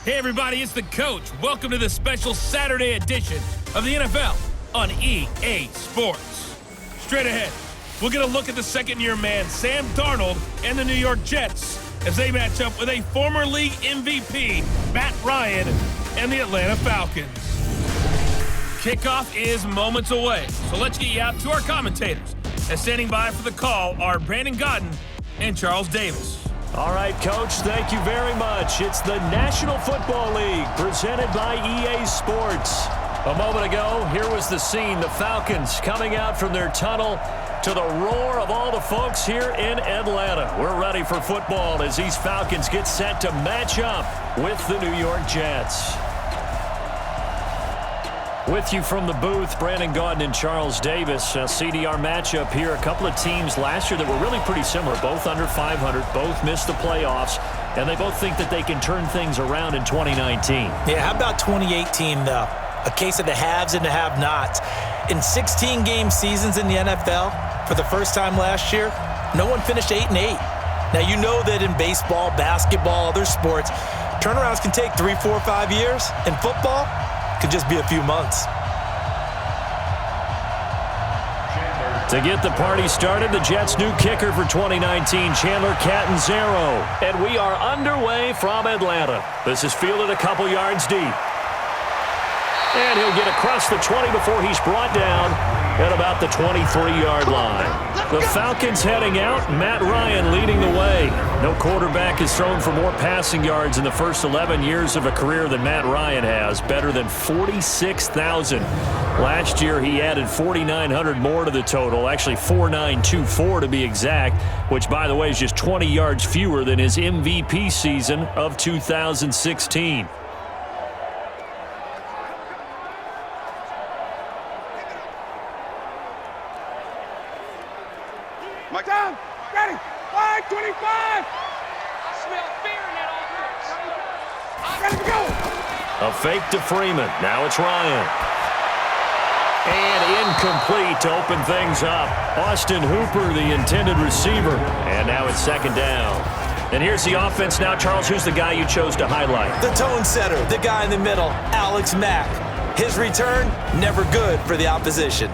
Hey everybody, it's the coach. Welcome to the special Saturday edition of the NFL on EA Sports. Straight ahead, we'll get a look at the second-year man, Sam Darnold, and the New York Jets as they match up with a former league MVP, Matt Ryan, and the Atlanta Falcons. Kickoff is moments away, so let's get you out to our commentators. And standing by for the call are Brandon Godden and Charles Davis. All right, Coach, thank you very much. It's the National Football League presented by EA Sports. A moment ago, here was the scene. The Falcons coming out from their tunnel to the roar of all the folks here in Atlanta. We're ready for football as these Falcons get set to match up with the New York Jets. With you from the booth, Brandon Gaudin and Charles Davis. CDR matchup here. A couple of teams last year that were really pretty similar. Both under 500, both missed the playoffs, and they both think that they can turn things around in 2019. Yeah, how about 2018, though? A case of the haves and the have-nots. In 16-game seasons in the NFL, for the first time last year, no one finished 8-8. Now, you know that in baseball, basketball, other sports, turnarounds can take 3, 4, 5 years. In football, could just be a few months. To get the party started, the Jets' new kicker for 2019, Chandler Catanzaro. And we are underway from Atlanta. This is fielded a couple yards deep. And he'll get across the 20 before he's brought down at about the 23-yard line. The Falcons heading out, Matt Ryan leading the way. No quarterback has thrown for more passing yards in the first 11 years of a career than Matt Ryan has, better than 46,000. Last year, he added 4,900 more to the total, actually 4,924 to be exact, which, by the way, is just 20 yards fewer than his MVP season of 2016. Mike down, ready, 5:25. I smell fear in that offense. Ready to go. A fake to Freeman. Now it's Ryan. And incomplete to open things up. Austin Hooper, the intended receiver. And now it's second down. And here's the offense now. Charles, who's the guy you chose to highlight? The tone setter, the guy in the middle, Alex Mack. His return, never good for the opposition.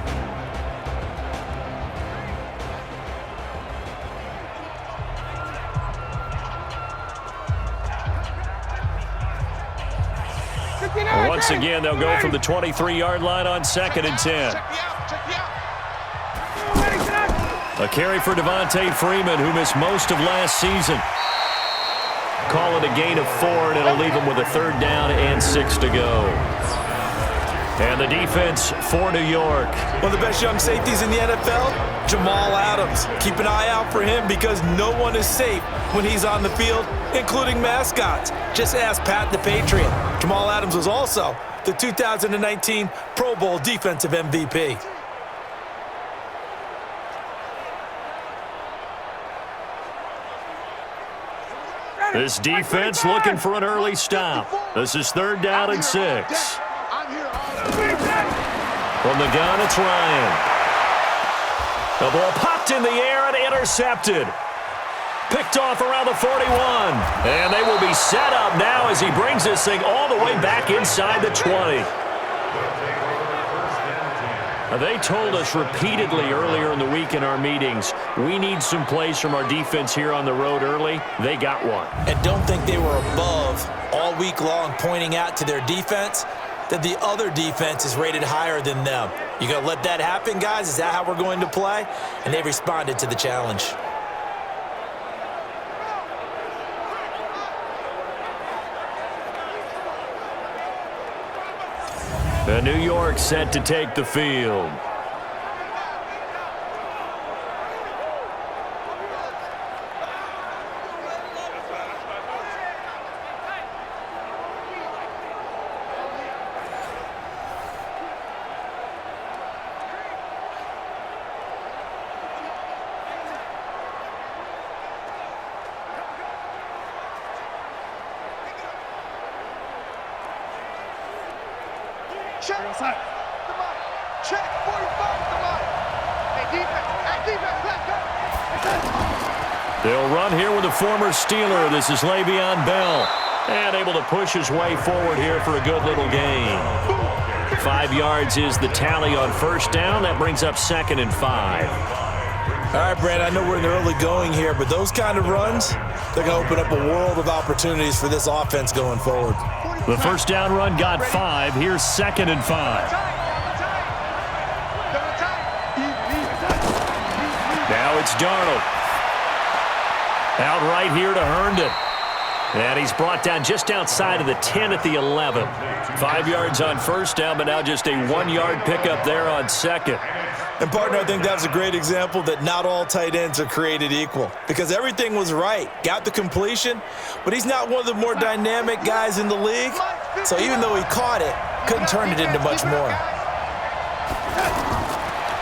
Once again, they'll go from the 23-yard line on 2nd and 10. A carry for Devontae Freeman, who missed most of last season. Call it a gain of 4, and it'll leave him with a 3rd down and 6 to go. And the defense for New York. One of the best young safeties in the NFL, Jamal Adams. Keep an eye out for him because no one is safe when he's on the field, including mascots. Just ask Pat the Patriot. Jamal Adams was also the 2019 Pro Bowl Defensive MVP. This defense looking for an early stop. This is 3rd down and 6. From the gun, it's Ryan. The ball popped in the air and intercepted. Picked off around the 41. And they will be set up now as he brings this thing all the way back inside the 20. They told us repeatedly earlier in the week in our meetings, we need some plays from our defense here on the road early. They got one. And don't think they were above all week long pointing out to their defense that the other defense is rated higher than them. You gonna let that happen, guys? Is that how we're going to play? And they responded to the challenge. And New York set to take the field. Check. Check. 45. Hey, defense. Let's go. They'll run here with a former Steeler. This is Le'Veon Bell. And able to push his way forward here for a good little gain. 5 yards is the tally on first down. That brings up 2nd and 5. All right, Brad, I know we're in the early going here, but those kind of runs, they're going to open up a world of opportunities for this offense going forward. The first down run got 5. Here's 2nd and 5. Now it's Darnold. Out right here to Herndon. And he's brought down just outside of the 10 at the 11. 5 yards on first down, but now just a 1-yard pickup there on second. And, partner, I think that was a great example that not all tight ends are created equal because everything was right. Got the completion, but he's not one of the more dynamic guys in the league. So even though he caught it, couldn't turn it into much more.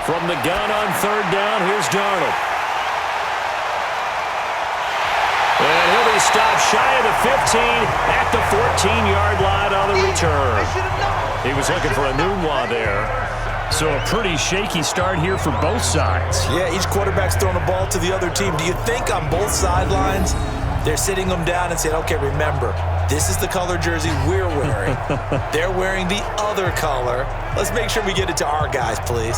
From the gun on third down, here's Darnold. And he'll be stopped shy of the 15 at the 14-yard line on the return. He was looking for a Nunwa there. So a pretty shaky start here for both sides. Yeah, each quarterback's throwing the ball to the other team. Do you think on both sidelines they're sitting them down and saying, okay, remember, this is the color jersey we're wearing. They're wearing the other color. Let's make sure we get it to our guys, please.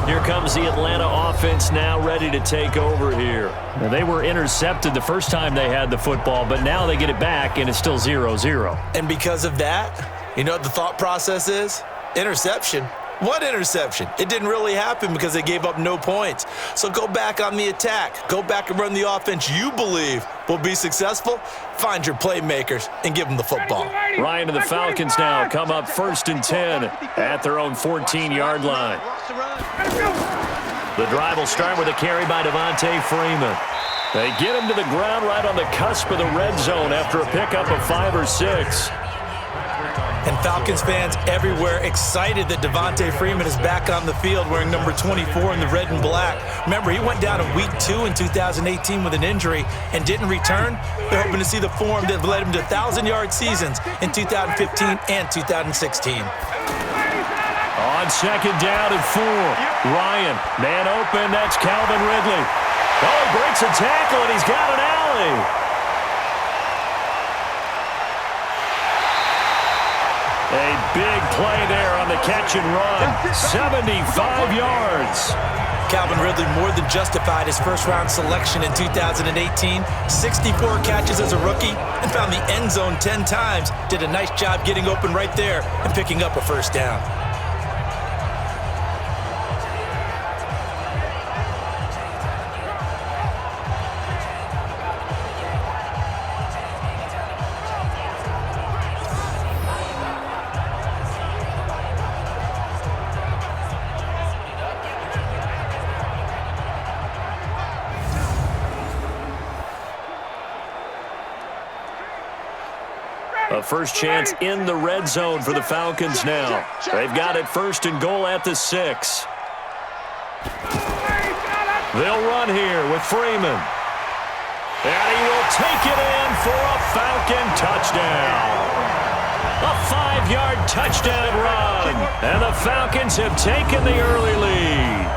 Here comes the Atlanta offense now ready to take over here. Now, they were intercepted the first time they had the football, but now they get it back, and it's still 0-0. And because of that, you know what the thought process is? Interception. What interception? It didn't really happen because they gave up no points. So go back on the attack. Go back and run the offense you believe will be successful. Find your playmakers and give them the football. Ryan and the Falcons now come up 1st and 10 at their own 14-yard line. The drive will start with a carry by Devontae Freeman. They get him to the ground right on the cusp of the red zone after a pickup of 5 or 6. And Falcons fans everywhere excited that Devontae Freeman is back on the field wearing number 24 in the red and black. Remember, he went down in week 2 in 2018 with an injury and didn't return. They're hoping to see the form that led him to 1,000-yard seasons in 2015 and 2016. On second down and 4. Ryan, man open, that's Calvin Ridley. Oh, he breaks a tackle and he's got an alley. A big play there on the catch and run. 75 yards. Calvin Ridley more than justified his first-round selection in 2018. 64 catches as a rookie and found the end zone 10 times. Did a nice job getting open right there and picking up a first down. A first chance in the red zone for the Falcons now. They've got it 1st and goal at the 6. They'll run here with Freeman. And he will take it in for a Falcon touchdown. A 5-yard touchdown run. And the Falcons have taken the early lead.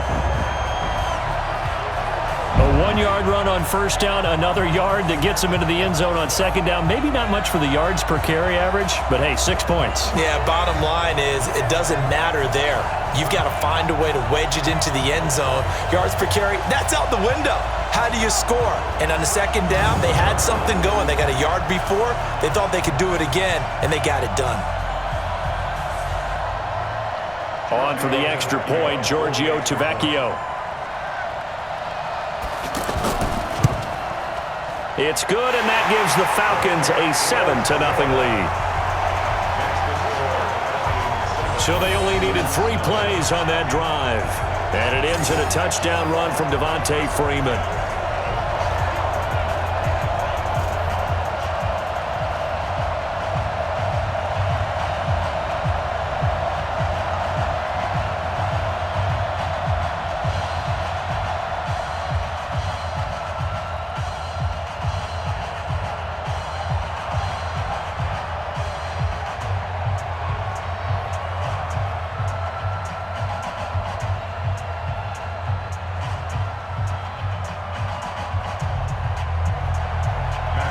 A 1-yard run on first down, another yard that gets him into the end zone on second down. Maybe not much for the yards per carry average, but hey, 6 points. Yeah, bottom line is it doesn't matter there. You've got to find a way to wedge it into the end zone. Yards per carry, that's out the window. How do you score? And on the second down, they had something going. They got a yard before. They thought they could do it again, and they got it done. On for the extra point, Giorgio Tavecchio. It's good, and that gives the Falcons a 7-0 lead. So they only needed 3 plays on that drive. And it ends in a touchdown run from Devontae Freeman.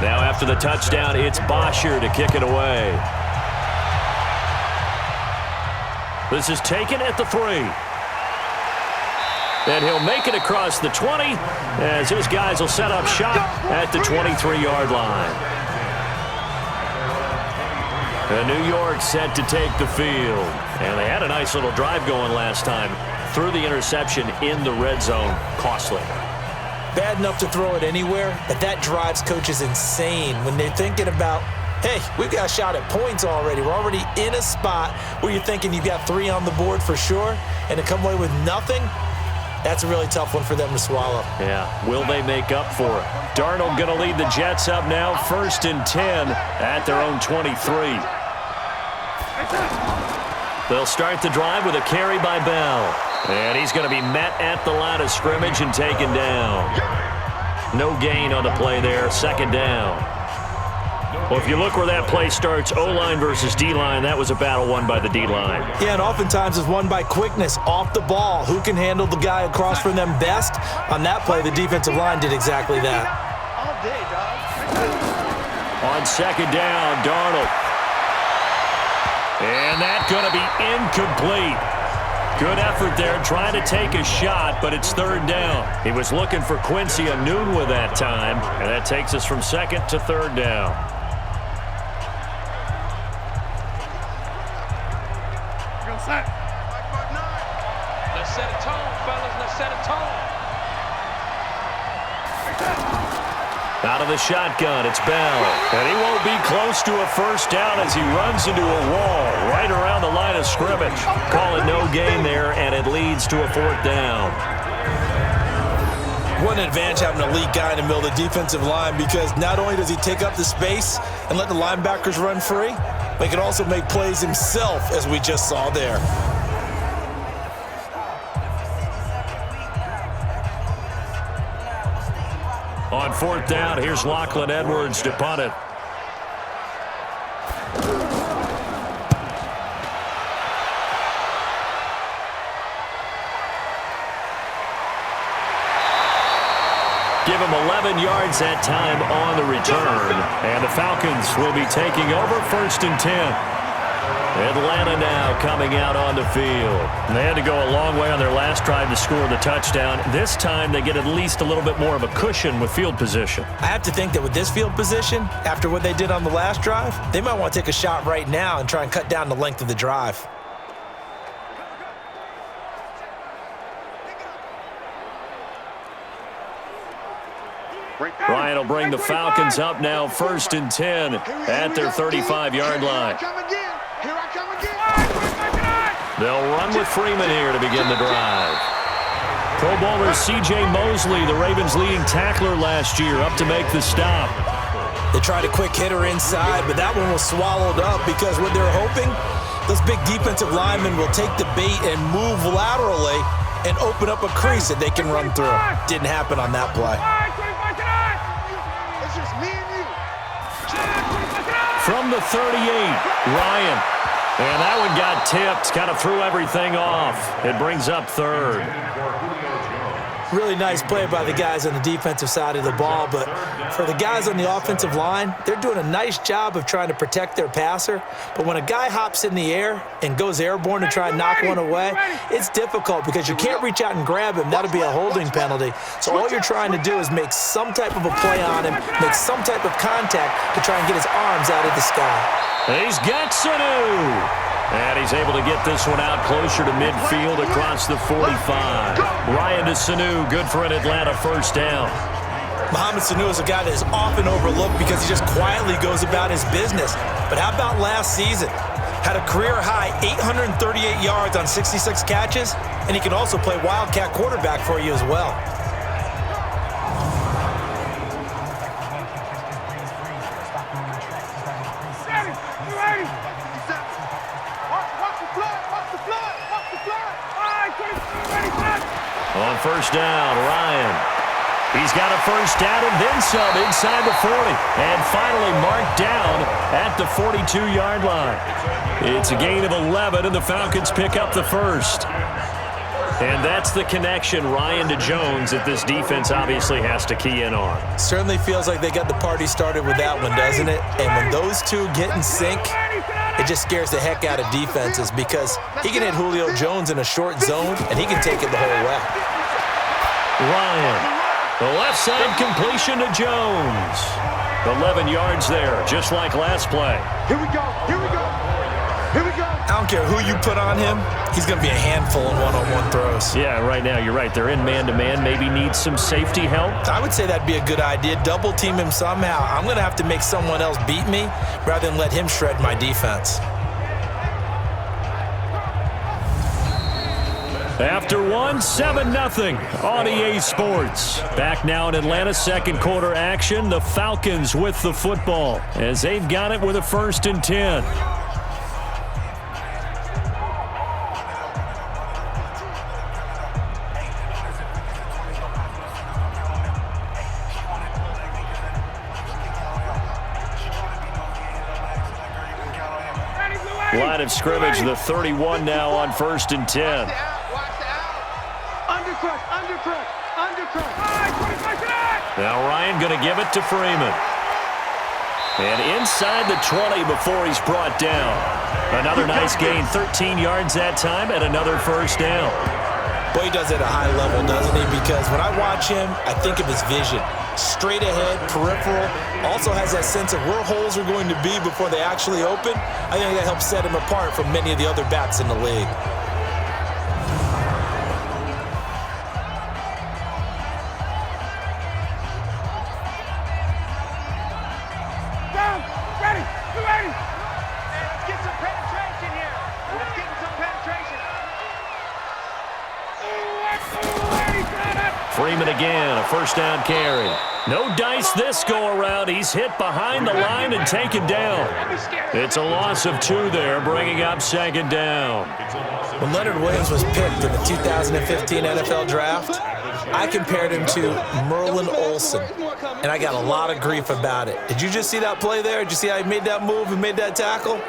Now after the touchdown, it's Bosher to kick it away. This is taken at the 3. And he'll make it across the 20 as his guys will set up shop at the 23-yard line. And New York set to take the field. And they had a nice little drive going last time. Threw the interception in the red zone. Costly. Bad enough to throw it anywhere, but that drives coaches insane when they're thinking about, hey, we've got a shot at points already. We're already in a spot where you're thinking you've got 3 on the board for sure, and to come away with nothing, that's a really tough one for them to swallow. Yeah, will they make up for it? Darnold going to lead the Jets up now, 1st and 10 at their own 23. They'll start the drive with a carry by Bell. And he's going to be met at the line of scrimmage and taken down. No gain on the play there, 2nd down. Well, if you look where that play starts, O-line versus D-line, that was a battle won by the D-line. Yeah, and oftentimes it's won by quickness, off the ball. Who can handle the guy across from them best? On that play, the defensive line did exactly that. All day, dog. On 2nd down, Darnold. And that's going to be incomplete. Good effort there, trying to take a shot, but it's 3rd down. He was looking for Quincy Enunwa that time, and that takes us from 2nd to 3rd down. Let's set a tone, fellas. Let's set a tone. Out of the shotgun, it's Bell. And he won't be close to a 1st down as he runs into a wall right around the line of scrimmage. Call it no gain there, and it leads to a 4th down. What an advantage having an elite guy in the middle of the defensive line, because not only does he take up the space and let the linebackers run free, but he can also make plays himself, as we just saw there. On 4th down, here's Lachlan Edwards to punt it. Give him 11 yards that time on the return. And the Falcons will be taking over 1st and 10. Atlanta now coming out on the field. And they had to go a long way on their last drive to score the touchdown. This time they get at least a little bit more of a cushion with field position. I have to think that with this field position, after what they did on the last drive, they might want to take a shot right now and try and cut down the length of the drive. Ryan will bring the Falcons up now 1st and 10 at their 35-yard line. They'll run with Freeman here to begin the drive. Pro Bowler C.J. Mosley, the Ravens' leading tackler last year, up to make the stop. They tried a quick hitter inside, but that one was swallowed up because what they're hoping, those big defensive linemen will take the bait and move laterally and open up a crease that they can run through. Didn't happen on that play. It's just me and you. From the 38, Ryan. And that one got tipped, kind of threw everything off. It brings up 3rd. Really nice play by the guys on the defensive side of the ball, but for the guys on the offensive line, they're doing a nice job of trying to protect their passer. But when a guy hops in the air and goes airborne to try and knock one away, it's difficult because you can't reach out and grab him. That'll be a holding penalty. So all you're trying to do is make some type of a play on him, make some type of contact to try and get his arms out of the sky. He's got Sanu. And he's able to get this one out closer to midfield across the 45. Ryan to Sanu, good for an Atlanta 1st down. Mohamed Sanu is a guy that is often overlooked because he just quietly goes about his business. But how about last season? Had a career-high 838 yards on 66 catches, and he can also play wildcat quarterback for you as well. On 1st down, Ryan. He's got a 1st down and then some inside the 40. And finally marked down at the 42-yard line. It's a gain of 11, and the Falcons pick up the 1st. And that's the connection, Ryan to Jones, that this defense obviously has to key in on. Certainly feels like they got the party started with that one, doesn't it? And when those two get in sync, it just scares the heck out of defenses because he can hit Julio Jones in a short zone, and he can take it the whole way. Ryan, the left side completion to Jones. 11 yards there, just like last play. Here we go. Here we go. Here we go. I don't care who you put on him. He's going to be a handful in one-on-one throws. Yeah, right now, you're right. They're in man-to-man. Maybe need some safety help. I would say that'd be a good idea. Double team him somehow. I'm going to have to make someone else beat me rather than let him shred my defense. After one, 7-0 on EA Sports. Back now in Atlanta, second quarter action. The Falcons with the football as they've got it with a 1st and 10. Line of scrimmage, the 31 now on 1st and 10. Undercut. Now Ryan going to give it to Freeman. And inside the 20 before he's brought down. Another nice gain, 13 yards that time, and another 1st down. Boy, he does it at a high level, doesn't he? Because when I watch him, I think of his vision. Straight ahead, peripheral, also has that sense of where holes are going to be before they actually open. I think that helps set him apart from many of the other backs in the league. Down. Ready. You ready? Let's get some penetration here. Let's get some penetration. Freeman again, a 1st down carry. No dice this go-around. He's hit behind the line and taken down. It's a loss of 2 there, bringing up 2nd down. When Leonard Williams was picked in the 2015 NFL Draft, I compared him to Merlin Olsen, and I got a lot of grief about it. Did you just see that play there? Did you see how he made that move and made that tackle?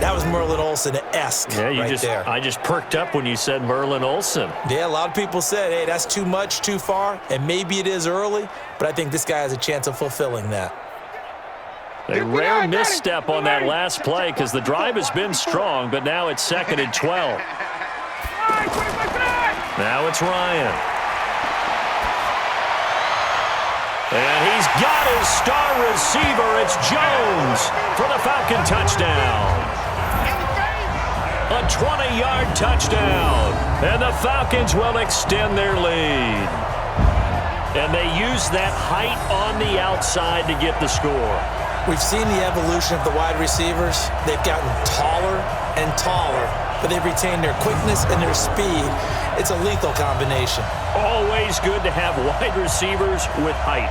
That was Merlin Olsen-esque there. I just perked up when you said Merlin Olsen. Yeah, a lot of people said, hey, that's too much, too far, and maybe it is early, but I think this guy has a chance of fulfilling that. A rare misstep on that last play because the drive has been strong, but now it's 2nd and 12. Now it's Ryan. And he's got his star receiver. It's Jones for the Falcon touchdown. A 20-yard touchdown. And the Falcons will extend their lead. And they use that height on the outside to get the score. We've seen the evolution of the wide receivers. They've gotten taller and taller, but they've retained their quickness and their speed. It's a lethal combination. Always good to have wide receivers with height.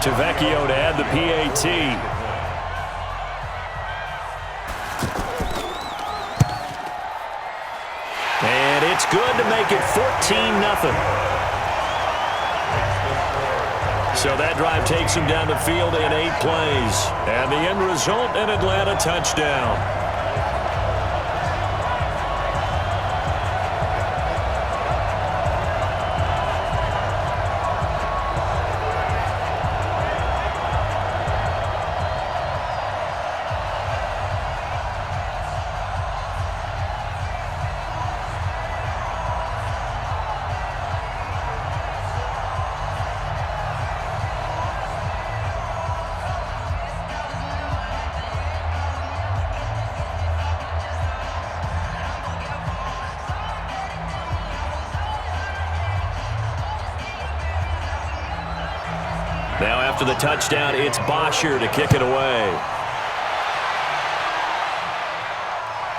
Tavecchio to add the PAT. And it's good to make it 14-0. So that drive takes him down the field in 8 plays. And the end result, an Atlanta touchdown. Now after the touchdown, it's Bosher to kick it away.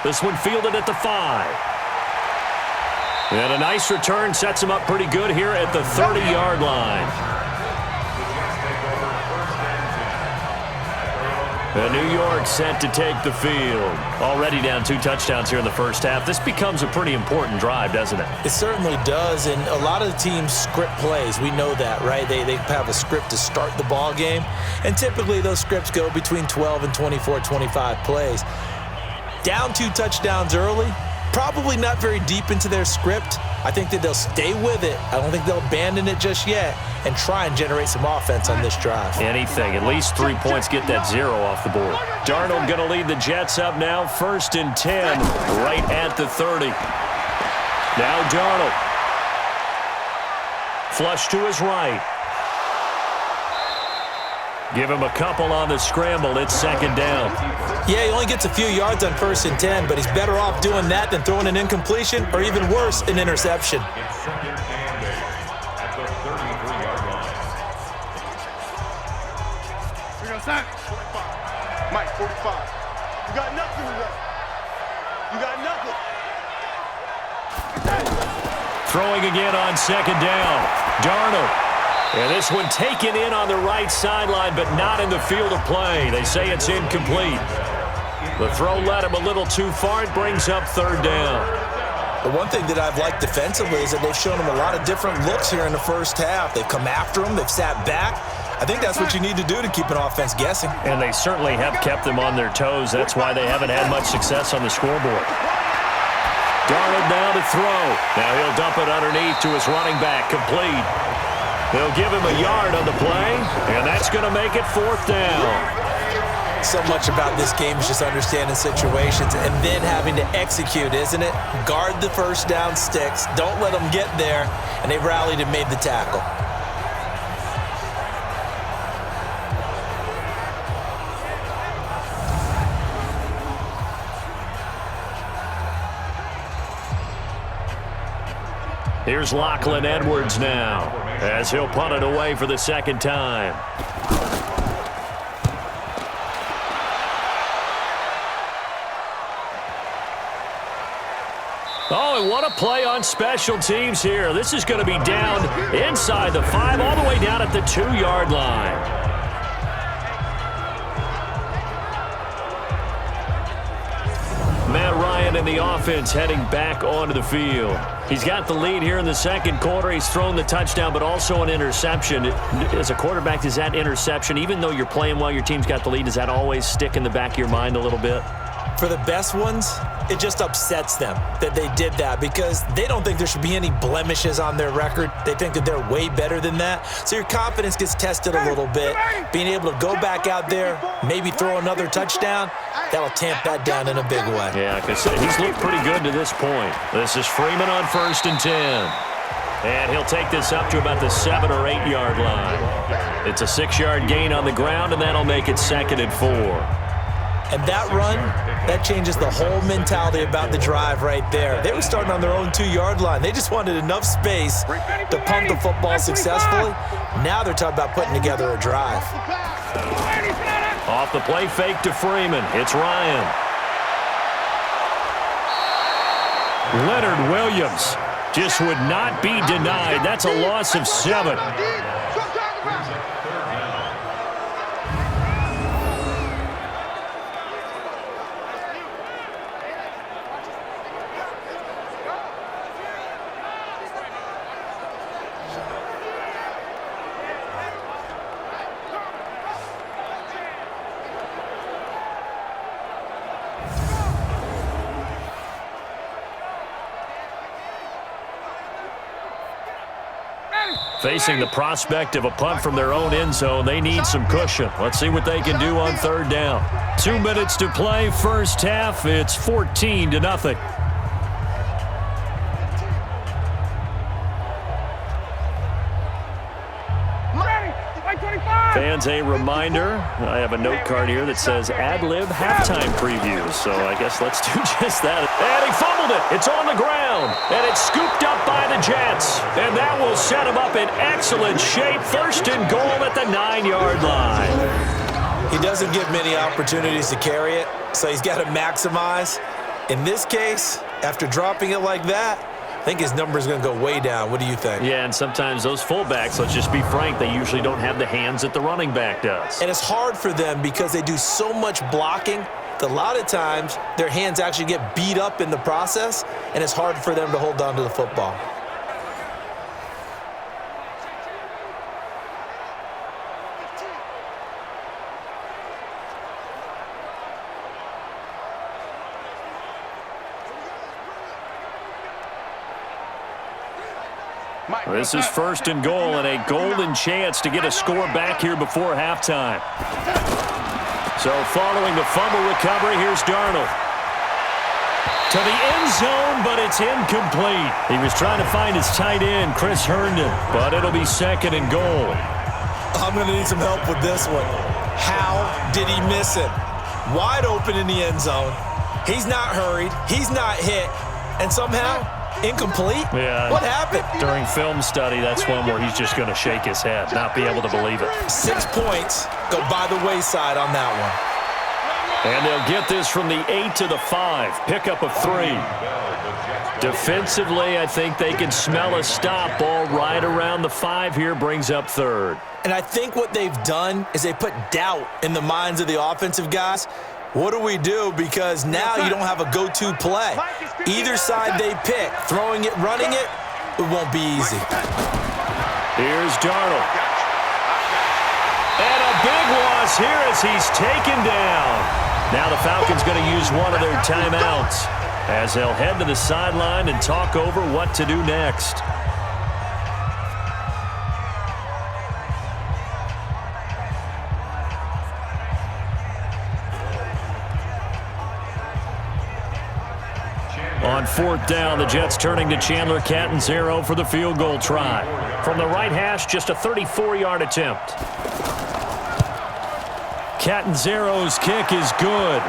This one fielded at the 5. And a nice return sets him up pretty good here at the 30-yard line. And New York set to take the field. Already down 2 touchdowns here in the first half. This becomes a pretty important drive, doesn't it? It certainly does, and a lot of the teams script plays. We know that, right? They have a script to start the ball game, and typically those scripts go between 12 and 24, 25 plays. Down 2 touchdowns early, Probably not very deep into their script. I think that they'll stay with it. I don't think they'll abandon it just yet and try and generate some offense on this drive. Anything. At least 3 points, get that 0 off the board. Darnold going to lead the Jets up now, 1st and 10, right at the 30. Now Darnold. Flush to his right. Give him a couple on the scramble. It's 2nd down. Yeah, he only gets a few yards on 1st and 10, but he's better off doing that than throwing an incompletion or even worse, an interception. Mike, 45. You got nothing left. You got nothing. Throwing again on 2nd down. Darnold. And this one taken in on the right sideline, but not in the field of play. They say it's incomplete. The throw led him a little too far. It brings up 3rd down. The one thing that I've liked defensively is that they've shown him a lot of different looks here in the first half. They've come after him. They've sat back. I think that's what you need to do to keep an offense guessing. And they certainly have kept them on their toes. That's why they haven't had much success on the scoreboard. Darnold now to throw. Now he'll dump it underneath to his running back. Complete. They'll give him a yard on the play, and that's going to make it 4th down. So much about this game is just understanding situations and then having to execute, isn't it? Guard the first down sticks. Don't let them get there, and they rallied and made the tackle. Here's Lachlan Edwards now, as he'll punt it away for the 2nd time. Oh, and what a play on special teams here. This is going to be down inside the 5, all the way down at the 2-yard line. Matt Ryan and the offense heading back onto the field. He's got the lead here in the 2nd quarter. He's thrown the touchdown, but also an interception. As a quarterback, does that interception, even though you're playing while your team's got the lead, does that always stick in the back of your mind a little bit? For the best ones, it just upsets them that they did that because they don't think there should be any blemishes on their record. They think that they're way better than that. So your confidence gets tested a little bit. Being able to go back out there, maybe throw another touchdown, that'll tamp that down in a big way. Yeah, because he's looked pretty good to this point. This is Freeman on 1st and 10. And he'll take this up to about the 7 or 8 yard line. It's a 6-yard gain on the ground, and that'll make it 2nd and 4. And that run, that changes the whole mentality about the drive right there. They were starting on their own 2-yard line. They just wanted enough space to punt the football successfully. Now they're talking about putting together a drive. Off the play fake to Freeman. It's Ryan. Leonard Williams just would not be denied. That's a loss of 7. Facing the prospect of a punt from their own end zone, they need some cushion. Let's see what they can do on 3rd down. 2 minutes to play, first half. It's 14-0. Fans, a reminder, I have a note card here that says ad-lib halftime preview, so I guess let's do just that. And he fumbled it. It's on the ground, and it's scooped up by the Jets. And that will set him up in excellent shape. 1st and goal at the 9-yard line. He doesn't give many opportunities to carry it, so he's got to maximize. In this case, after dropping it like that, I think his number is going to go way down. What do you think? Yeah, and sometimes those fullbacks, let's just be frank, they usually don't have the hands that the running back does. And it's hard for them because they do so much blocking that a lot of times their hands actually get beat up in the process, and it's hard for them to hold on to the football. This is 1st and goal and a golden chance to get a score back here before halftime. So following the fumble recovery, here's Darnold. To the end zone, but it's incomplete. He was trying to find his tight end, Chris Herndon, but it'll be 2nd and goal. I'm going to need some help with this one. How did he miss it? Wide open in the end zone. He's not hurried. He's not hit. And somehow, incomplete? Yeah. What happened? During film study, that's one where he's just going to shake his head, not be able to believe it. 6 points go by the wayside on that one. And they'll get this from the 8 to the 5. Pickup of 3. Defensively, I think they can smell a stop. Ball right around the 5 here, brings up 3rd. And I think what they've done is they put doubt in the minds of the offensive guys. What do we do? Because now you don't have a go-to play. Either side they pick, throwing it, running it, it won't be easy. Here's Darnold. And a big loss here as he's taken down. Now the Falcons going to use one of their timeouts as they'll head to the sideline and talk over what to do next. On 4th down, the Jets turning to Chandler Catanzaro for the field goal try. From the right hash, just a 34-yard attempt. Catanzaro's kick is good.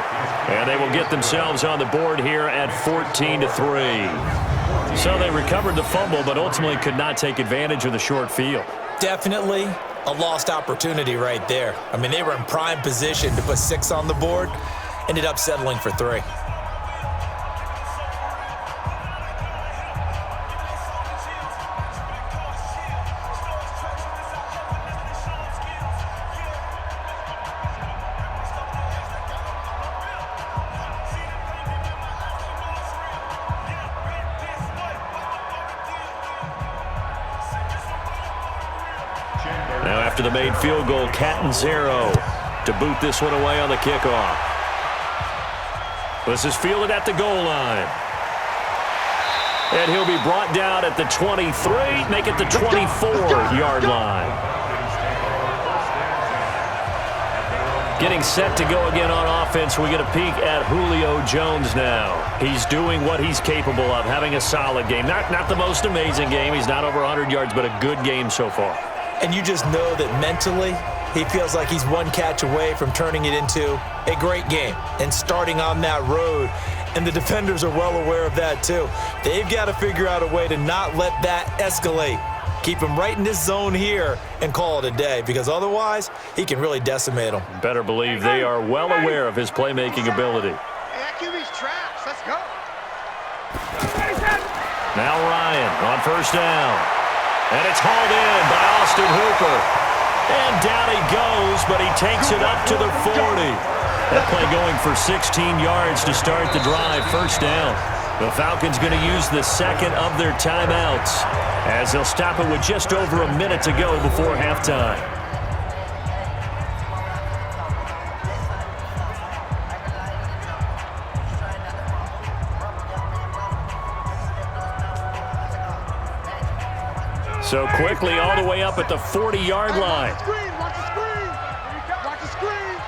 And they will get themselves on the board here at 14-3. So they recovered the fumble, but ultimately could not take advantage of the short field. Definitely a lost opportunity right there. I mean, they were in prime position to put 6 on the board, ended up settling for 3. Now after the made field goal, Catanzaro to boot this one away on the kickoff. This is fielded at the goal line. And he'll be brought down at the 23, make it the 24-yard line. Getting set to go again on offense, we get a peek at Julio Jones now. He's doing what he's capable of, having a solid game. Not the most amazing game. He's not over 100 yards, but a good game so far. And you just know that mentally, he feels like he's one catch away from turning it into a great game and starting on that road. And the defenders are well aware of that too. They've got to figure out a way to not let that escalate. Keep him right in this zone here and call it a day, because otherwise he can really decimate them. Better believe they are well aware of his playmaking ability. Hey, that QB's trash. Let's go. Now Ryan on 1st down. And it's hauled in by Austin Hooper. And down he goes, but he takes it up to the 40. That play going for 16 yards to start the drive, 1st down. The Falcons going to use the 2nd of their timeouts as they'll stop it with just over a minute to go before halftime. So quickly all the way up at the 40-yard line. Watch the screen. Watch the screen.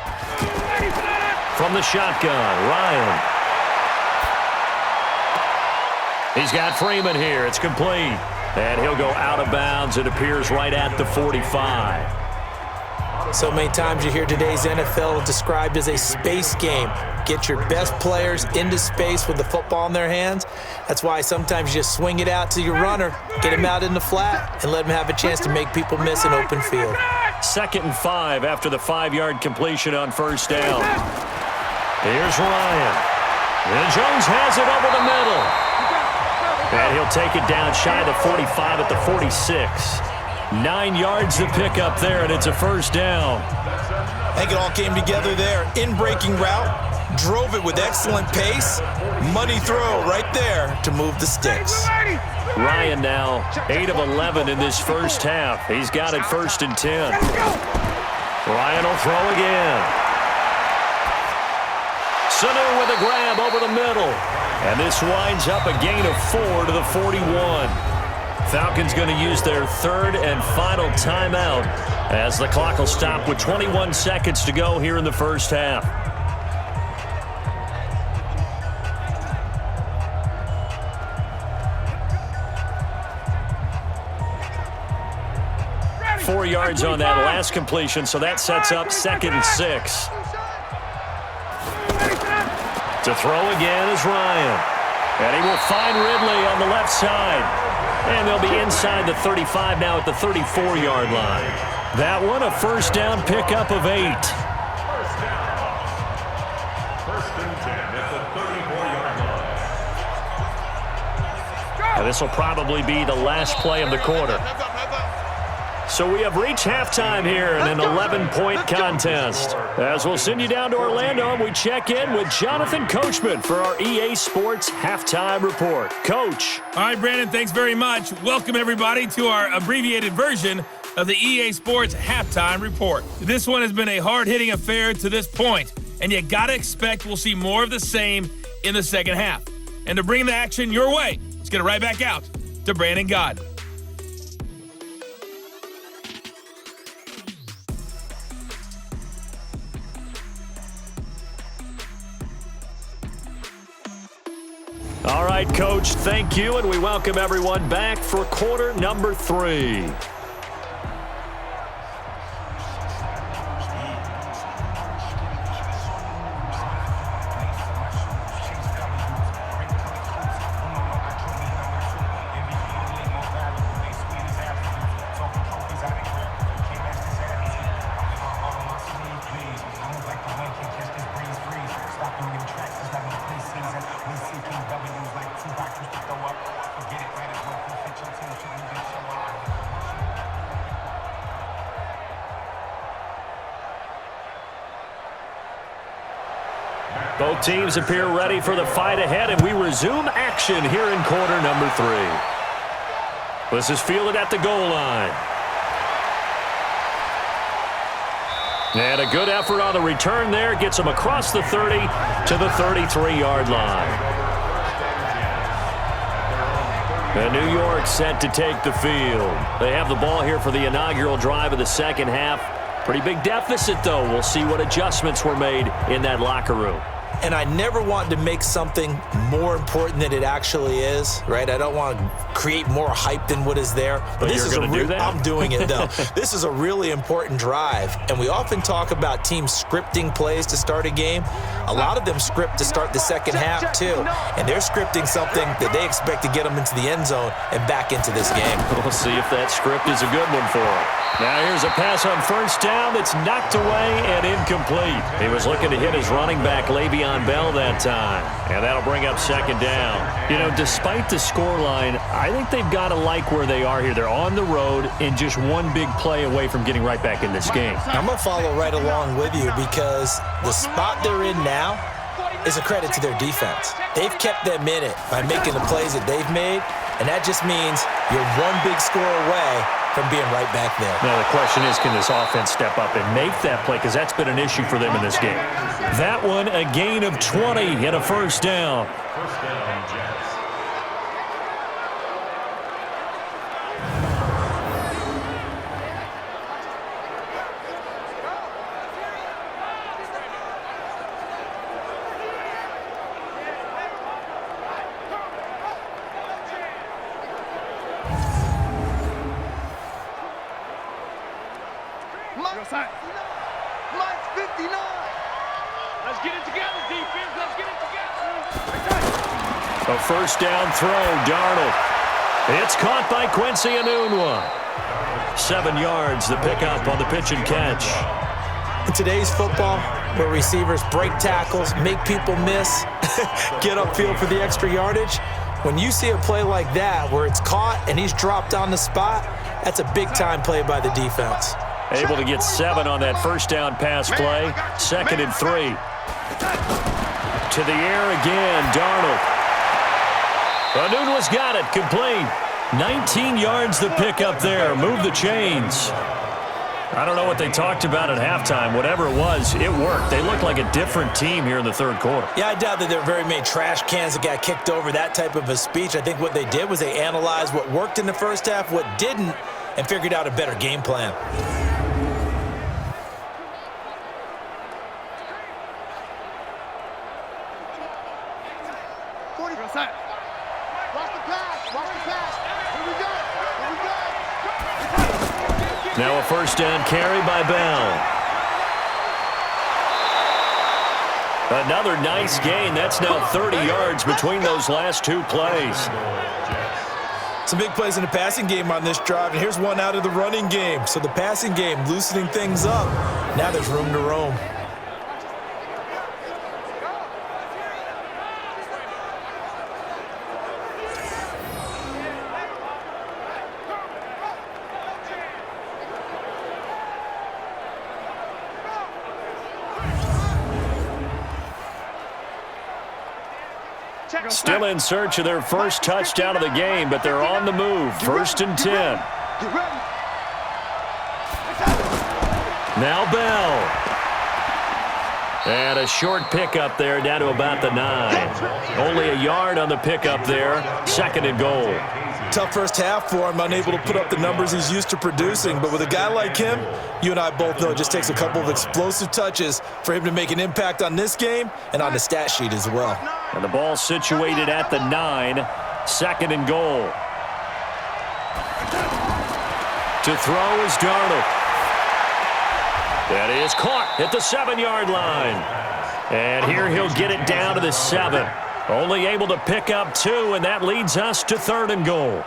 From the shotgun, Ryan. He's got Freeman here. It's complete. And he'll go out of bounds. It appears right at the 45. So many times you hear today's NFL described as a space game. Get your best players into space with the football in their hands. That's why sometimes you just swing it out to your runner, get him out in the flat, and let him have a chance to make people miss an open field. 2nd and 5 after the 5-yard completion on 1st down. Here's Ryan. And Jones has it over the middle. And he'll take it down shy of the 45 at the 46. 9 yards to pick up there, and it's a 1st down. I think it all came together there. In-breaking route, drove it with excellent pace. Money throw right there to move the sticks. Ryan now 8 of 11 in this 1st half. He's got it 1st and 10. Ryan will throw again. Sanu with a grab over the middle. And this winds up a gain of 4 to the 41. Falcons going to use their third and final timeout as the clock will stop with 21 seconds to go here in the first half. Ready. 4 yards on that last completion, so that sets up 2nd and 6. To throw again is Ryan. And he will find Ridley on the left side. And they'll be inside the 35 now at the 34-yard line. That one a first down pickup of 8. First and 10 at the 34-yard line. And this will probably be the last play of the quarter. So we have reached halftime here in an 11-point contest. As we'll send you down to Orlando, and we check in with Jonathan Coachman for our EA Sports Halftime Report. Coach. All right, Brandon, thanks very much. Welcome, everybody, to our abbreviated version of the EA Sports Halftime Report. This one has been a hard-hitting affair to this point, and you got to expect we'll see more of the same in the second half. And to bring the action your way, let's get it right back out to Brandon Gaudin. All right, Coach, thank you, and we welcome everyone back for quarter number 3. Both teams appear ready for the fight ahead, and we resume action here in quarter number 3. This is fielded at the goal line. And a good effort on the return there. Gets him across the 30 to the 33-yard line. And New York set to take the field. They have the ball here for the inaugural drive of the second half. Pretty big deficit, though. We'll see what adjustments were made in that locker room. And I never want to make something more important than it actually is, right? I don't want to create more hype than what is there. But this you're going to do that? I'm doing it, though. This is a really important drive. And we often talk about teams scripting plays to start a game. A lot of them script to start the second half, too. And they're scripting something that they expect to get them into the end zone and back into this game. We'll see if that script is a good one for them. Now here's a pass on first down that's knocked away and incomplete. He was looking to hit his running back, Le'Veon Bell, that time. And that'll bring up second down. You know, despite the scoreline, I think they've got to like where they are here. They're on the road and just one big play away from getting right back in this game. I'm going to follow right along with you because the spot they're in now is a credit to their defense. They've kept them in it by making the plays that they've made, and that just means you're one big score away from being right back there. Now, the question is, can this offense step up and make that play? Because that's been an issue for them in this game. That one, a gain of 20 and a first down. First down, Jets. Mike's 59. Let's get it together, defense. Let's get it together. A first down throw, Darnold. It's caught by Quincy Enunwa. 7 yards, the pickup on the pitch and catch. In today's football, where receivers break tackles, make people miss, get upfield for the extra yardage, when you see a play like that where it's caught and he's dropped on the spot, that's a big-time play by the defense. Able to get 7 on that first down pass play. 2nd and 3. To the air again, Darnold. Enunwa's got it, complete. 19 yards the pickup there. Move the chains. I don't know what they talked about at halftime. Whatever it was, it worked. They looked like a different team here in the third quarter. Yeah, I doubt that there were very many trash cans that got kicked over, that type of a speech. I think what they did was they analyzed what worked in the first half, what didn't, and figured out a better game plan. Now a first down carry by Bell. Another nice gain. That's now 30 yards between those last two plays. Some big plays in the passing game on this drive, and here's one out of the running game. So the passing game loosening things up. Now there's room to roam. Still in search of their first touchdown of the game, but they're on the move. First and 10. Now Bell. And a short pickup there down to about the 9. Only a yard on the pickup there. Second and goal. Tough first half for him, unable to put up the numbers he's used to producing. But with a guy like him, you and I both know it just takes a couple of explosive touches for him to make an impact on this game and on the stat sheet as well. And the ball situated at the 9. Second and goal. To throw is Darnold. That is caught at the 7-yard line. And here he'll get it down to the 7. Only able to pick up 2, and that leads us to third and goal.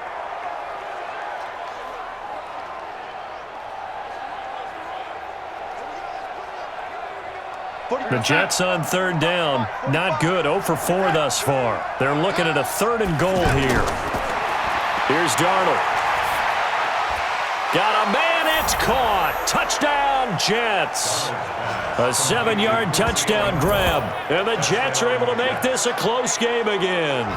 The Jets on third down. Not good. 0 for 4 thus far. They're looking at a third and goal here. Here's Darnold. Got a man. It's caught. Touchdown, Jets. A 7-yard touchdown grab. And the Jets are able to make this a close game again.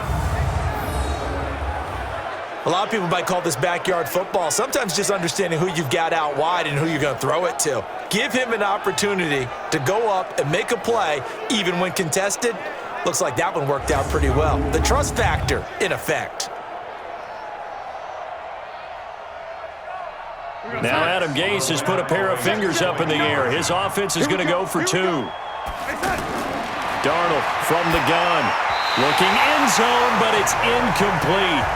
A lot of people might call this backyard football. Sometimes just understanding who you've got out wide and who you're going to throw it to. Give him an opportunity to go up and make a play, even when contested. Looks like that one worked out pretty well. The trust factor, in effect. Now Adam Gase has put a pair of fingers up in the air. His offense is going to go for 2. Darnold from the gun. Looking end zone, but it's incomplete.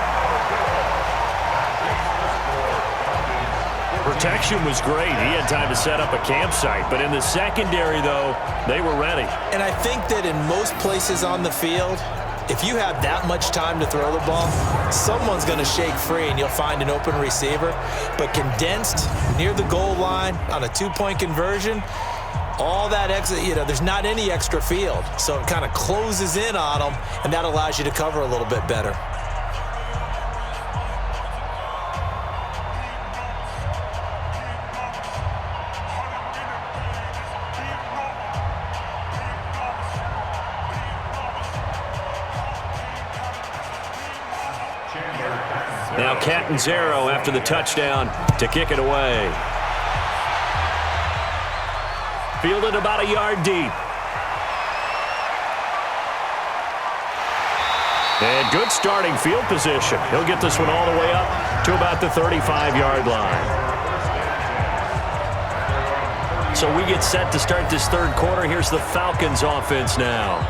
Protection was great. He had time to set up a campsite. But in the secondary, though, they were ready. And I think that in most places on the field, if you have that much time to throw the ball, someone's going to shake free and you'll find an open receiver. But condensed near the goal line on a 2-point conversion, all that extra, there's not any extra field. So it kind of closes in on them, and that allows you to cover a little bit better. Now Catanzaro after the touchdown to kick it away. Fielded about a yard deep. And good starting field position. He'll get this one all the way up to about the 35-yard line. So we get set to start this third quarter. Here's the Falcons offense now.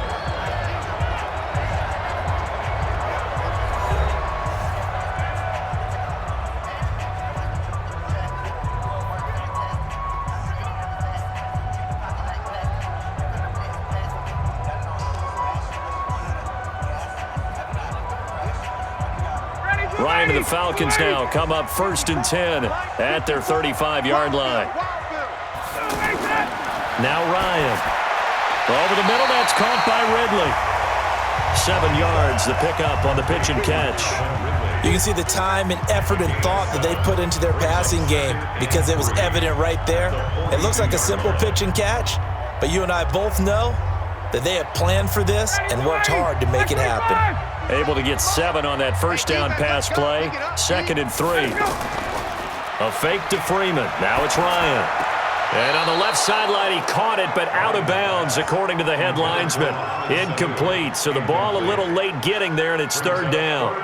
Ryan and the Falcons now come up first and 10 at their 35-yard line. Now Ryan. Over the middle, that's caught by Ridley. 7 yards, the pickup on the pitch and catch. You can see the time and effort and thought that they put into their passing game because it was evident right there. It looks like a simple pitch and catch, but you and I both know that they have planned for this and worked hard to make it happen. Able to get 7 on that first down pass play. Second and 3. A fake to Freeman. Now it's Ryan. And on the left sideline, he caught it, but out of bounds, according to the head linesman. Incomplete, so the ball a little late getting there, and it's third down.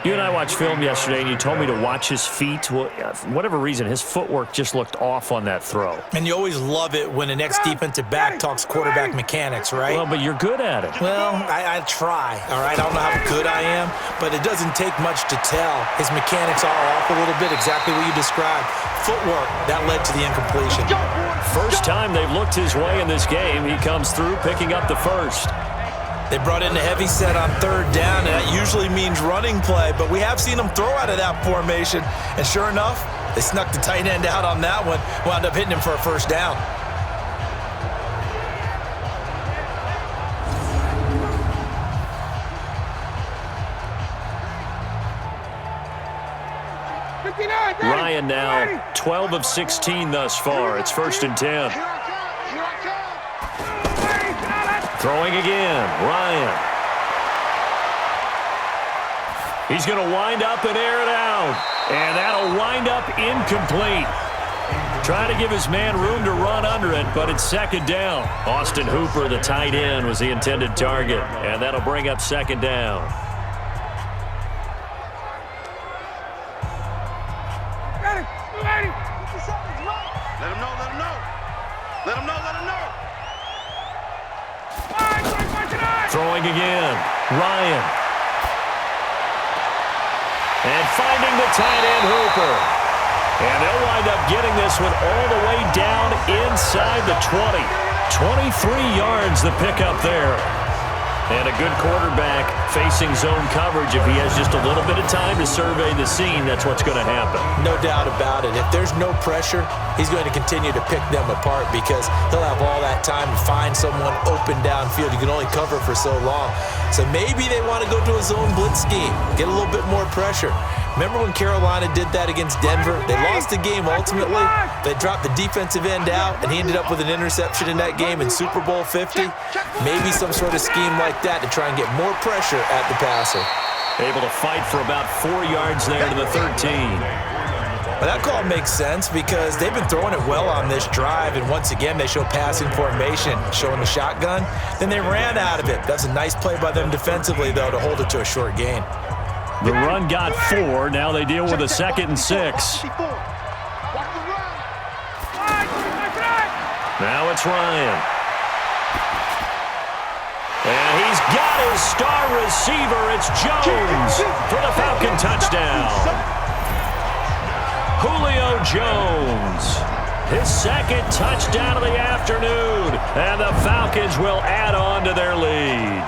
You and I watched film yesterday, and you told me to watch his feet. Well, for whatever reason, his footwork just looked off on that throw. And you always love it when an ex-defensive back talks quarterback mechanics, right? Well, but you're good at it. Well, I try, all right? I don't know how good I am, but it doesn't take much to tell. His mechanics are off a little bit, exactly what you described. Footwork, that led to the incompletion. First time they've looked his way in this game, he comes through picking up the first. They brought in a heavy set on third down, and that usually means running play, but we have seen them throw out of that formation, and sure enough, they snuck the tight end out on that one, wound up hitting him for a first down. Ryan now 12 of 16 thus far. It's 1st and 10. Throwing again, Ryan. He's going to wind up and air it out. And that'll wind up incomplete. Trying to give his man room to run under it, but it's second down. Austin Hooper, the tight end, was the intended target. And that'll bring up second down. Let him know, let him know. Let him know, let him know. Throwing again, Ryan. And finding the tight end, Hooper. And they'll wind up getting this one all the way down inside the 20. 23 yards the pickup there. And a good quarterback facing zone coverage. If he has just a little bit of time to survey the scene, that's what's going to happen. No doubt about it. If there's no pressure, he's going to continue to pick them apart because he'll have all that time to find someone open downfield. You can only cover for so long. So maybe they want to go to a zone blitz scheme, get a little bit more pressure. Remember when Carolina did that against Denver? They lost the game ultimately. They dropped the defensive end out, and he ended up with an interception in that game in Super Bowl 50. Maybe some sort of scheme like that to try and get more pressure at the passer. Able to fight for about 4 yards there to the 13. Well, that call makes sense because they've been throwing it well on this drive, and once again, they show passing formation, showing the shotgun. Then they ran out of it. That's a nice play by them defensively, though, to hold it to a short gain. The run got 4. Now they deal with a 2nd and 6. Now it's Ryan. And he's got his star receiver. It's Jones for the Falcon touchdown. Julio Jones. His 2nd touchdown of the afternoon. And the Falcons will add on to their lead.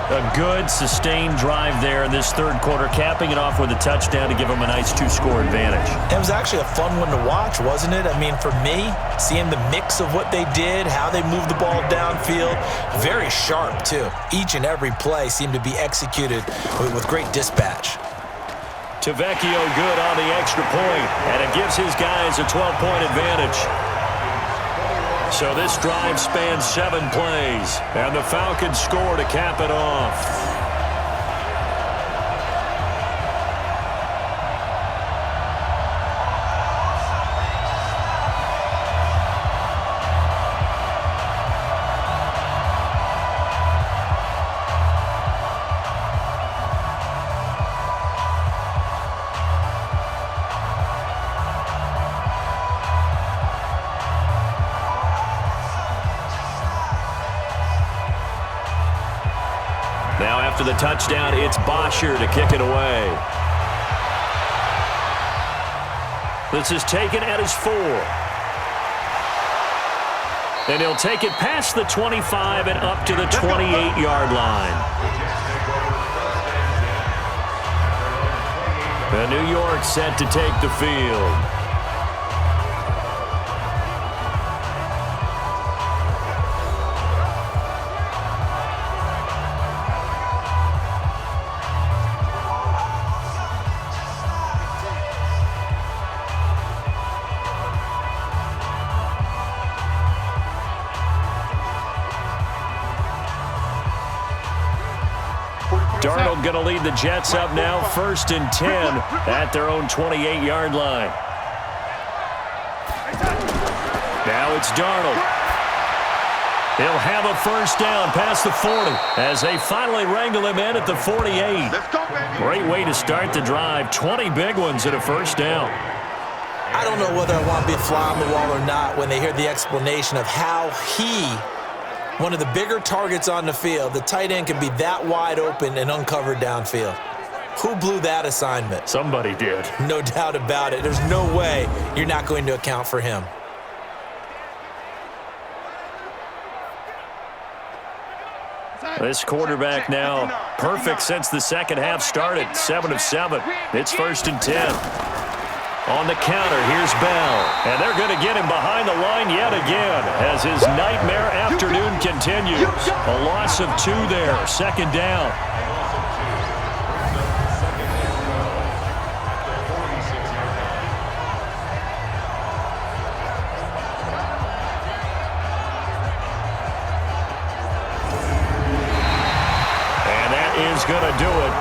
A good, sustained drive there in this third quarter, capping it off with a touchdown to give them a nice 2-score advantage. It was actually a fun one to watch, wasn't it? I mean, for me, seeing the mix of what they did, how they moved the ball downfield, very sharp, too. Each and every play seemed to be executed with great dispatch. Tavecchio good on the extra point, and it gives his guys a 12-point advantage. So this drive spans 7 plays, and the Falcons score to cap it off. Now after the touchdown, it's Bosher to kick it away. This is taken at his 4. And he'll take it past the 25 and up to the 28-yard line. And New York set to take the field. Darnold going to lead the Jets up now, 1st and 10 at their own 28-yard line. Now it's Darnold. He'll have a first down past the 40 as they finally wrangle him in at the 48. Great way to start the drive. 20 big ones at a first down. I don't know whether I want to be a fly on the wall or not when they hear the explanation of how one of the bigger targets on the field, the tight end, can be that wide open and uncovered downfield. Who blew that assignment? Somebody did. No doubt about it. There's no way you're not going to account for him. This quarterback now perfect since the second half started. 7 of 7. It's 1st and 10. On the counter, here's Bell. And they're going to get him behind the line yet again as his nightmare afternoon continues. A loss of 2 there. 2nd down. Going to do it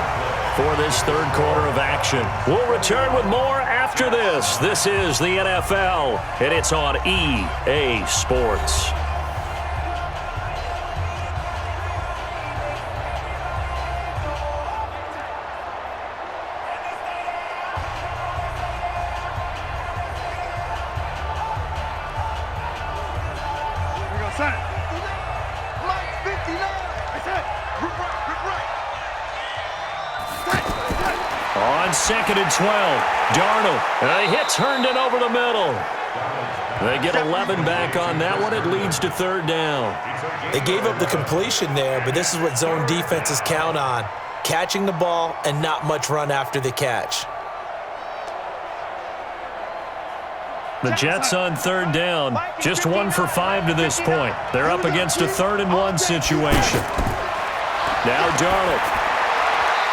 for this 3rd quarter of action. We'll return with more after this. This is the NFL, and it's on EA Sports. Here we go, son. Like 59. That's it. On 2nd and 12, Darnold. A hit turned it over the middle. They get 11 back on that one. It leads to 3rd down. They gave up the completion there, but this is what zone defenses count on. Catching the ball and not much run after the catch. The Jets on 3rd down. Just 1 for 5 to this point. They're up against a 3rd and 1 situation. Now Darnold.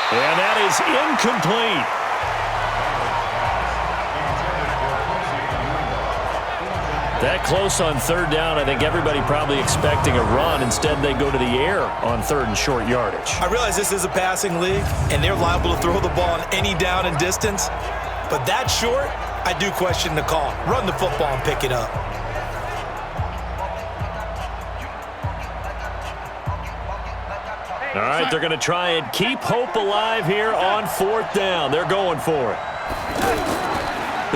And that is incomplete. That close on 3rd down, I think everybody probably expecting a run. Instead, they go to the air on 3rd and short yardage. I realize this is a passing league, and they're liable to throw the ball on any down and distance. But that short, I do question the call. Run the football and pick it up. All right, they're going to try and keep hope alive here on 4th down. They're going for it.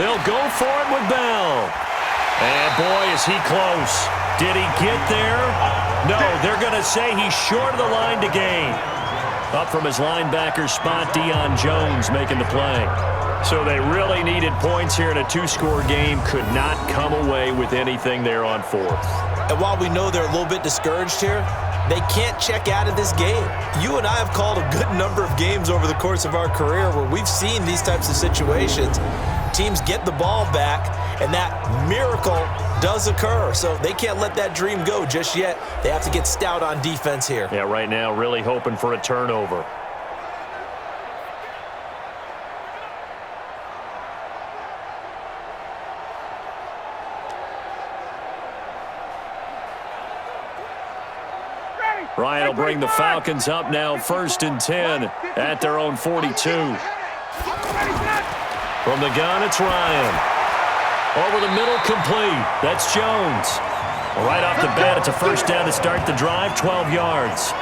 They'll go for it with Bell. And boy, is he close. Did he get there? No, they're going to say he's short of the line to gain. Up from his linebacker spot, Deion Jones making the play. So they really needed points here in a 2-score game. Could not come away with anything there on 4th. And while we know they're a little bit discouraged here, they can't check out of this game. You and I have called a good number of games over the course of our career where we've seen these types of situations. Teams get the ball back, and that miracle does occur. So they can't let that dream go just yet. They have to get stout on defense here. Yeah, right now really hoping for a turnover. Ryan will bring the Falcons up now, 1st and 10 at their own 42. From the gun, it's Ryan. Over the middle, complete. That's Jones. Right off the bat, it's a first down to start the drive, 12 yards.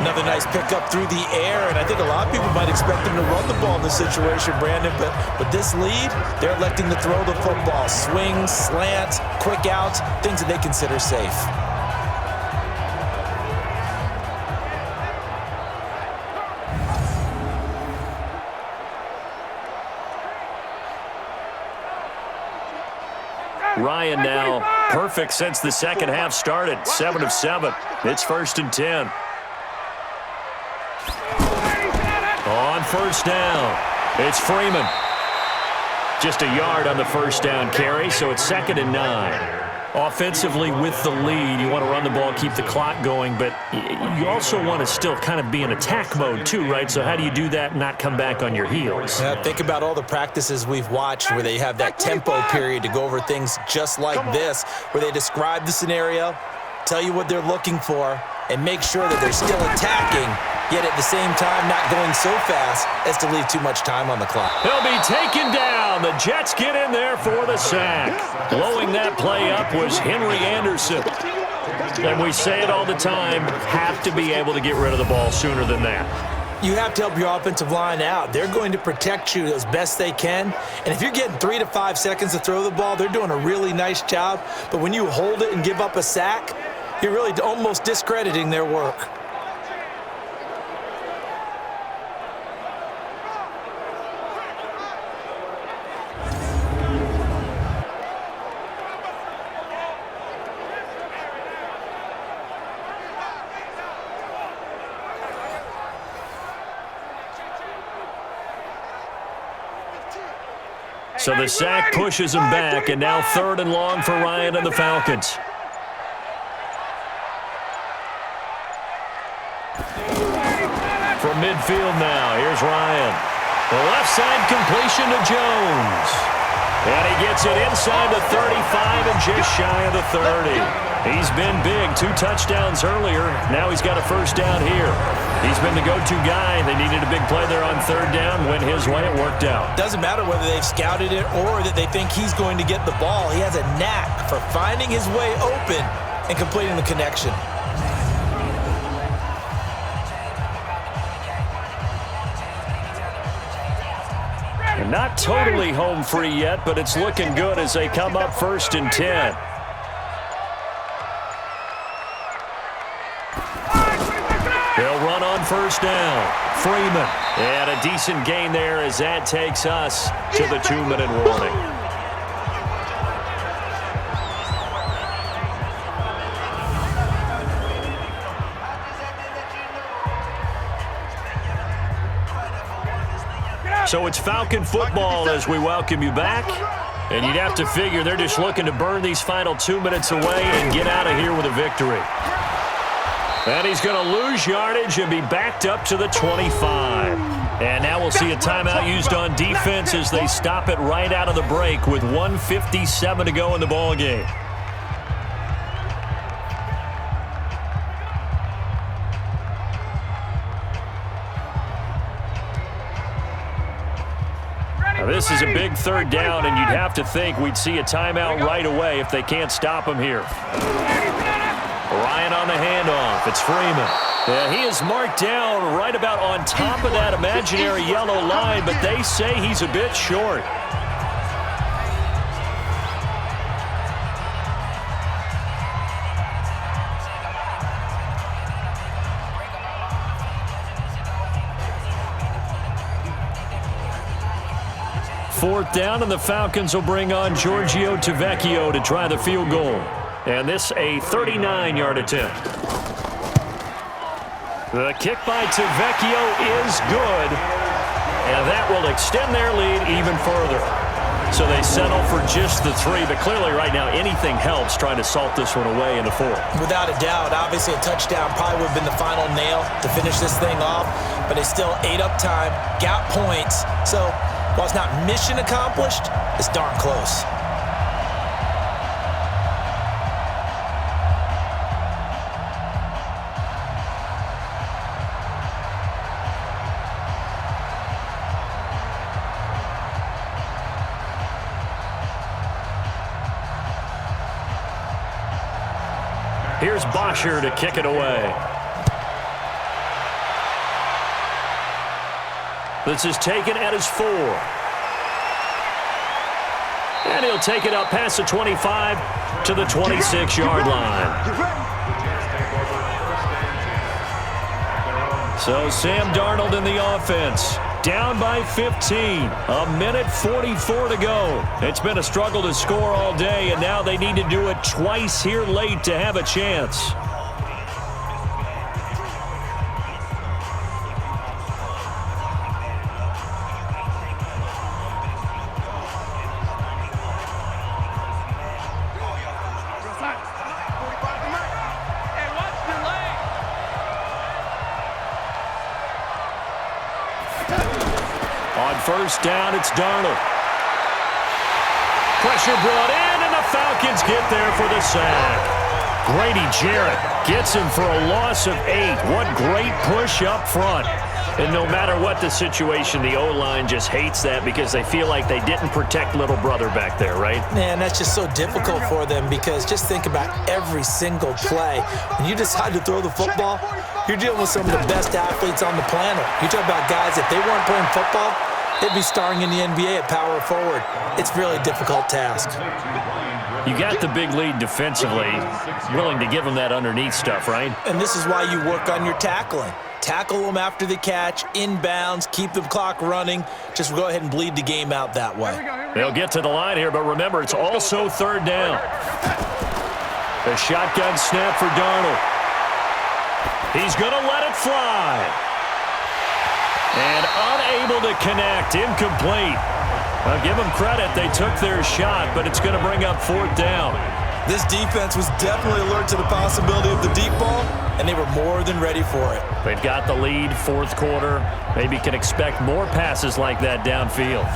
Another nice pickup through the air, and I think a lot of people might expect them to run the ball in this situation, Brandon, but this lead, they're electing to throw the football. Swings, slants, quick outs, things that they consider safe. Ryan now perfect since the second half started. 7 of 7. It's 1st and 10. On 1st down, it's Freeman. Just a yard on the first down carry, so it's 2nd and 9. Offensively with the lead, you want to run the ball, keep the clock going, but you also want to still kind of be in attack mode too, right? So how do you do that and not come back on your heels? Yeah, think about all the practices we've watched where they have that tempo period to go over things just like this, where they describe the scenario, tell you what they're looking for, and make sure that they're still attacking yet at the same time not going so fast as to leave too much time on the clock. He'll be taken down. The Jets get in there for the sack. Blowing that play up was Henry Anderson. And we say it all the time, have to be able to get rid of the ball sooner than that. You have to help your offensive line out. They're going to protect you as best they can. And if you're getting 3 to 5 seconds to throw the ball, they're doing a really nice job. But when you hold it and give up a sack, you're really almost discrediting their work. So the sack pushes him back, and now 3rd and long for Ryan and the Falcons. From midfield now, here's Ryan. The left side completion to Jones. And he gets it inside the 35 and just shy of the 30. He's been big, 2 touchdowns earlier. Now he's got a first down here. He's been the go-to guy. They needed a big play there on 3rd down. Went his way. It worked out. Doesn't matter whether they've scouted it or that they think he's going to get the ball. He has a knack for finding his way open and completing the connection. And not totally home free yet, but it's looking good as they come up 1st and 10. They'll run on 1st down. Freeman. And a decent gain there as that takes us to the 2-minute warning. So it's Falcon football as we welcome you back. And you'd have to figure they're just looking to burn these final 2 minutes away and get out of here with a victory. And he's going to lose yardage and be backed up to the 25. And now we'll see a timeout used on defense as they stop it right out of the break with 1:57 to go in the ballgame. Now this is a big 3rd down, and you'd have to think we'd see a timeout right away if they can't stop him here. Ryan on the handoff. It's Freeman. Yeah, he is marked down right about on top of that imaginary yellow line, but they say he's a bit short. Fourth down, and the Falcons will bring on Giorgio Tavecchio to try the field goal. And this a 39-yard attempt. The kick by Tavecchio is good, and that will extend their lead even further. So they settle for just the 3, but clearly right now anything helps trying to salt this one away in the 4th. Without a doubt, obviously a touchdown probably would have been the final nail to finish this thing off, but they still ate up time, got points. So while it's not mission accomplished, it's darn close. Here's Bosher to kick it away. This is taken at his 4. And he'll take it up past the 25 to the 26-yard line. So Sam Darnold in the offense. Down by 15. 1:44 to go. It's been a struggle to score all day, and now they need to do it twice here late to have a chance. First down, it's Darnold. Pressure brought in, and the Falcons get there for the sack. Grady Jarrett gets him for a loss of 8. What great push up front. And no matter what the situation, the O-line just hates that because they feel like they didn't protect little brother back there, right? Man, that's just so difficult for them because just think about every single play. When you decide to throw the football, you're dealing with some of the best athletes on the planet. You talk about guys, if they weren't playing football, they'd be starring in the NBA at power forward. It's really a difficult task. You got the big lead defensively, willing to give them that underneath stuff, right? And this is why you work on your tackling. Tackle them after the catch, inbounds, keep the clock running. Just go ahead and bleed the game out that way. They'll get to the line here, but remember, it's also third down. The shotgun snap for Darnold. He's going to let it fly. And unable to connect, incomplete. I'll give them credit. They took their shot, but it's going to bring up fourth down. This defense was definitely alert to the possibility of the deep ball, and they were more than ready for it. They've got the lead, fourth quarter. Maybe can expect more passes like that downfield.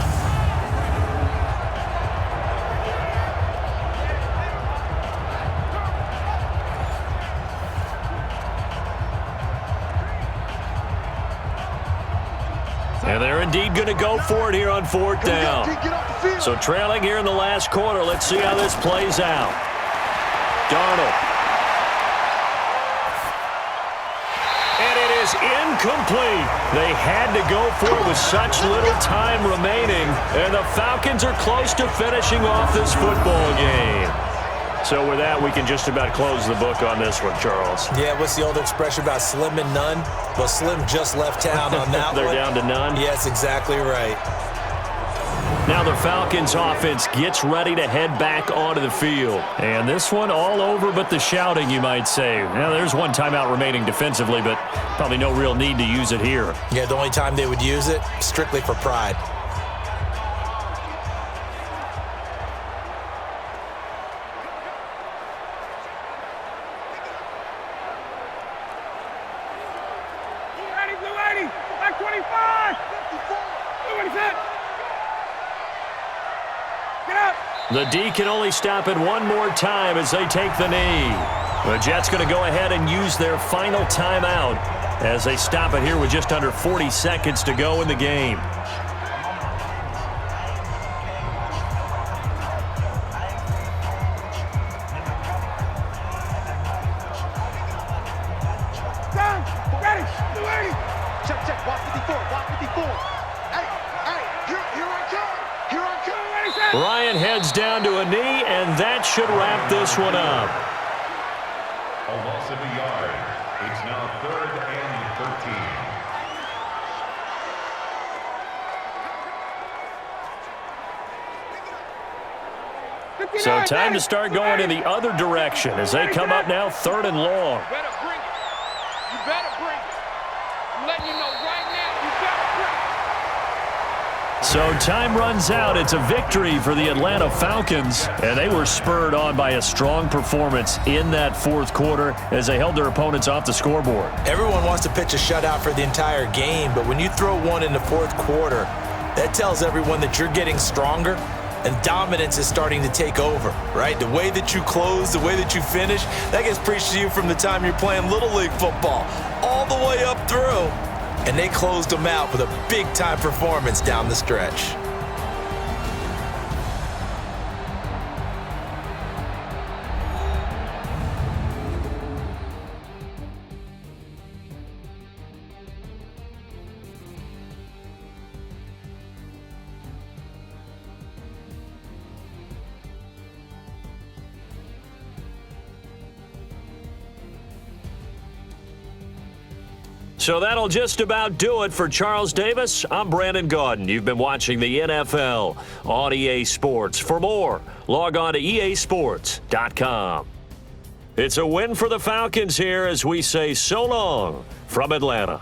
And they're indeed going to go for it here on fourth down. So trailing here in the last quarter. Let's see how this plays out. Darnold. And it is incomplete. They had to go for it with such little time remaining. And the Falcons are close to finishing off this football game. So with that, we can just about close the book on this one, Charles. Yeah, what's the old expression about slim and none? Well, Slim just left town on that They're one. down to none? Yes, exactly right. Now the Falcons offense gets ready to head back onto the field. And this one all over but the shouting, you might say. Now there's one timeout remaining defensively, but probably no real need to use it here. Yeah, the only time they would use it, strictly for pride. Ready, blue 80, back 25. Blue 80 set. Get up. The D can only stop it one more time as they take the knee. The Jets going to go ahead and use their final timeout as they stop it here with just under 40 seconds to go in the game. Down. Ready. Blue 80. Check. Block 54. Block 54. Hey. Here I come. Here I come. Blue 80 set. Ryan heads down to a knee, and that should wrap this one up. A loss of a yard. It's now 3rd and 13. 59, So time ready. to start going in the other direction as they come up now 3rd and long. Better bring it. You better bring it. I'm letting you know right now, you better bring it. So time runs out. It's a victory for the Atlanta Falcons, and they were spurred on by a strong performance in that fourth quarter as they held their opponents off the scoreboard. Everyone wants to pitch a shutout for the entire game, but when you throw one in the fourth quarter, that tells everyone that you're getting stronger and dominance is starting to take over, right? The way that you close, the way that you finish, that gets preached to you from the time you're playing Little League football all the way up through. And they closed them out with a big-time performance down the stretch. So that'll just about do it for Charles Davis. I'm Brandon Gaudin. You've been watching the NFL on EA Sports. For more, log on to easports.com. It's a win for the Falcons here as we say so long from Atlanta.